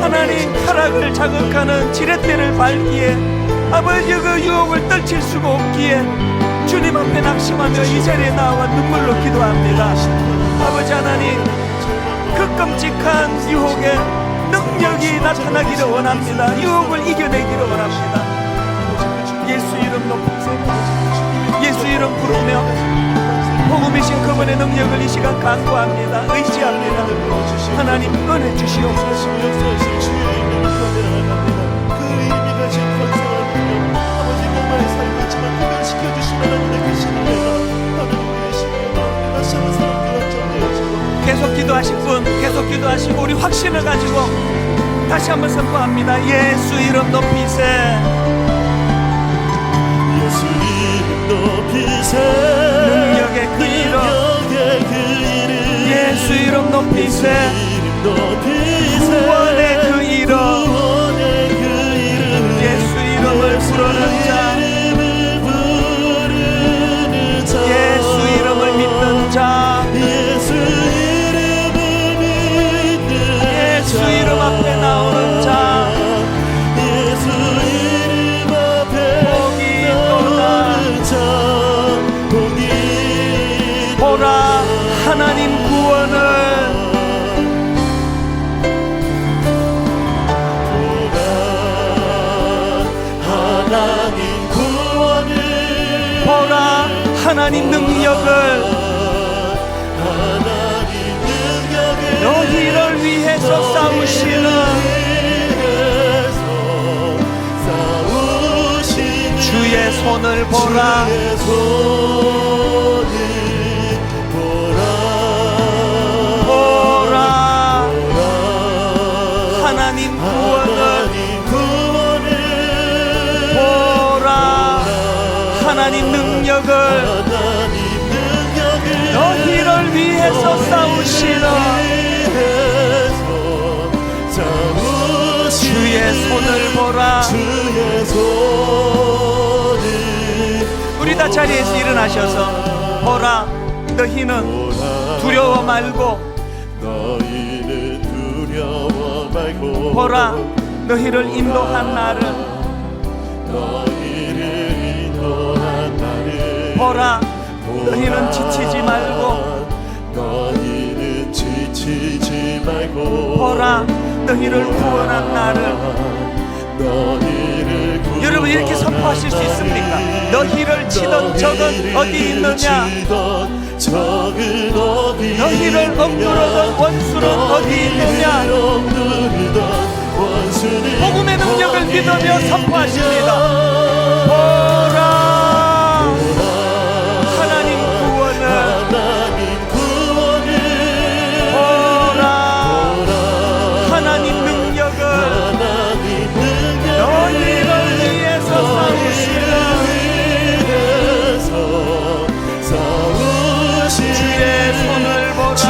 Speaker 1: 하나님, 타락을 자극하는 지렛대를 밟기에, 아버지 그 유혹을 떨칠 수가 없기에 주님 앞에 낙심하며 이 자리에 나와 눈물로 기도합니다. 아버지 하나님, 그 끔찍한 유혹에 능력이 나타나기를 원합니다. 유혹을 이겨내기를 원합니다. 예수 이름 높이세요. 예수 이름 부르며 복음이신 그분의 능력을 이 시간 간구합니다. 의지합니다. 하나님 은혜 주시옵소서. 계속 기도하실 분, 계속 기도하시고 우리 확신을 가지고 다시 한번 선포합니다. 예수 이름 높이세.
Speaker 2: 예수 이름 높이세.
Speaker 1: 능력의 그 이름, 예수 이름 높이세. 구원의 그 이름, 예수 이름을 부르는 자, 예수 이름을 믿는 자, 예수 이름 앞에 나오는 자, 복이 있도다. 보라, 하나님 구원을, 보라 하나님 능력을, 너희를 위해서 싸우시는 주의 손을 보라. 보라 하나님 구원을, 보라 하나님 능력을, 너희를 위해서 싸우시는 주의 손을 보라. 우리 다 자리에서 일어나셔서 보라, 너희는 두려워 말고, 보라 너희를 인도한 나를, 보라 너희는 지치지 말고, 보라 너희를 구원한 나를. 여러분 이렇게 선포하실 수 있습니까? 너희를 치던 적은 어디 있느냐? 너희를 억누르던 원수는 어디 있느냐? 복음의 능력을 믿으며 선포하십니다. 보라 하나님 구원을, 보라 하나님 능력을, 너희를 위해서 싸우시는 주의 손을 보라.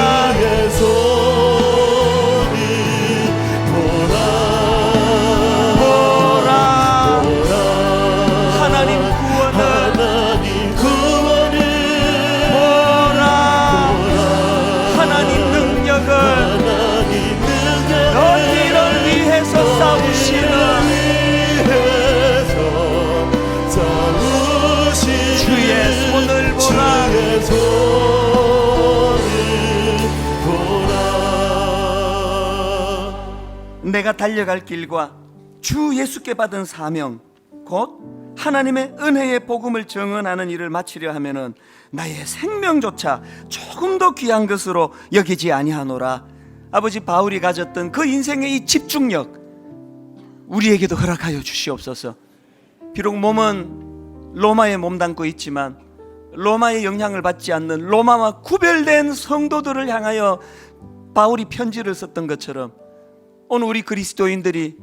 Speaker 1: 보라 하나님 내가 달려갈 길과 주 예수께 받은 사명, 곧 하나님의 은혜의 복음을 증언하는 일을 마치려 하면은 나의 생명조차 조금 더 귀한 것으로 여기지 아니하노라. 아버지 바울이 가졌던 그 인생의 이 집중력 우리에게도 허락하여 주시옵소서. 비록 몸은 로마에 몸담고 있지만 로마의 영향을 받지 않는 로마와 구별된 성도들을 향하여 바울이 편지를 썼던 것처럼 오늘 우리 그리스도인들이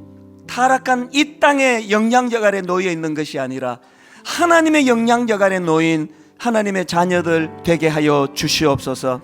Speaker 1: 타락한 이 땅의 영향력 아래 놓여 있는 것이 아니라 하나님의 영향력 아래 놓인 하나님의 자녀들 되게 하여 주시옵소서.